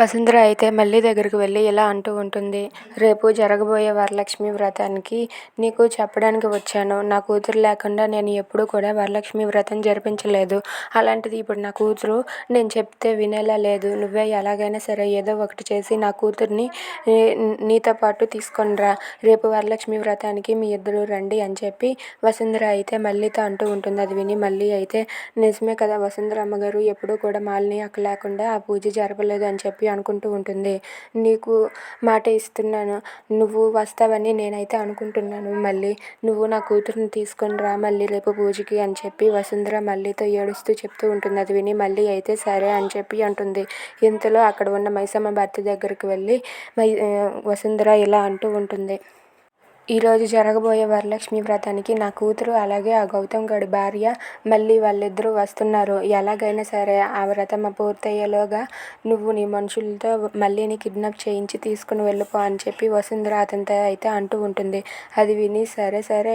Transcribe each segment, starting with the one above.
వసుంధర అయితే మల్లి దగ్గరికి వెళ్ళి ఇలా అంటూ ఉంటుంది. రేపు జరగబోయే వరలక్ష్మి వ్రతానికి నీకు చెప్పడానికి వచ్చాను. నా కూతురు లేకుండా నేను ఎప్పుడూ కూడా వరలక్ష్మి వ్రతం జరిపించలేదు. అలాంటిది ఇప్పుడు నా కూతురు నేను చెప్తే వినేలా లేదు. నువ్వే ఎలాగైనా సరే ఏదో ఒకటి చేసి నా కూతుర్ని నీతో పాటు తీసుకొని రా. రేపు వరలక్ష్మి వ్రతానికి మీ ఇద్దరు రండి అని చెప్పి వసుంధర అయితే మల్లితో అంటూ ఉంటుంది. అది విని మల్లి అయితే నిజమే కదా, వసుంధర అమ్మగారు ఎప్పుడూ కూడా మాలిని అక్క లేకుండా ఆ పూజ జరపలేదు అని చెప్పి అనుకుంటూ ఉంటుంది. నీకు మాట ఇస్తున్నాను, నువ్వు వస్తావని నేనైతే అనుకుంటున్నాను. మళ్ళీ నువ్వు నా కూతురుని తీసుకొని రా మళ్ళీ రేపు పూజకి అని చెప్పి వసుంధర మల్లితో ఏడుస్తూ చెప్తూ ఉంటుంది. అది విని మళ్ళీ అయితే సరే అని చెప్పి అంటుంది. ఇంతలో అక్కడ ఉన్న మైసమ్మ భర్త దగ్గరికి వెళ్ళి వసుంధర ఇలా అంటూ ఉంటుంది. ఈరోజు జరగబోయే వరలక్ష్మి వ్రతానికి నా కూతురు అలాగే ఆ గౌతమ్ గడి భార్య మళ్ళీ వాళ్ళిద్దరూ వస్తున్నారు. ఎలాగైనా సరే ఆ వ్రతం పూర్తయ్యేలోగా నువ్వు నీ మనుషులతో మళ్ళీని కిడ్నాప్ చేయించి తీసుకుని వెళ్ళిపో అని చెప్పి వసుంధర అతనితో అయితే అంటూ ఉంటుంది. అది విని సరే సరే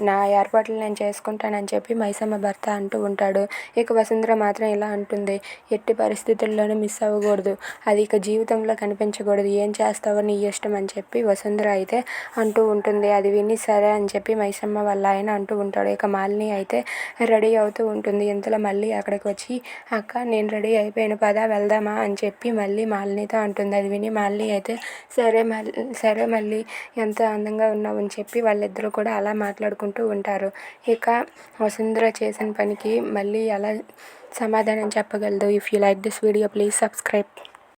నా ఏర్పాట్లు నేను చేసుకుంటానని చెప్పి మైసమ్మ భర్త అంటూ ఉంటాడు. ఇక వసుంధర మాత్రం ఇలా అంటుంది. ఎట్టి పరిస్థితుల్లోనూ మిస్ అవ్వకూడదు, అది ఇక జీవితంలో కనిపించకూడదు, ఏం చేస్తావో నీ ఇష్టం అని చెప్పి వసుంధర అయితే అంటూ ఉంటుంది. అది విని సరే అని చెప్పి మైసమ్మ వాళ్ళ ఆయన అంటూ ఉంటాడు. ఇక మాలిని అయితే రెడీ అవుతూ ఉంటుంది. ఇంతలో మళ్ళీ అక్కడికి వచ్చి అక్క నేను రెడీ అయిపోయాను, పద వెళ్దామా అని చెప్పి మళ్ళీ మాలినితో అంటుంది. అది విని మాలిని అయితే సరే మళ్ళీ ఎంత అందంగా ఉన్నావు అని చెప్పి వాళ్ళిద్దరూ కూడా అలా మాట్లాడుకుంటూ ఉంటారు. ఇక వసుంధర చేసిన పనికి మళ్ళీ ఎలా సమాధానం చెప్పగలదు. If you like this video please subscribe.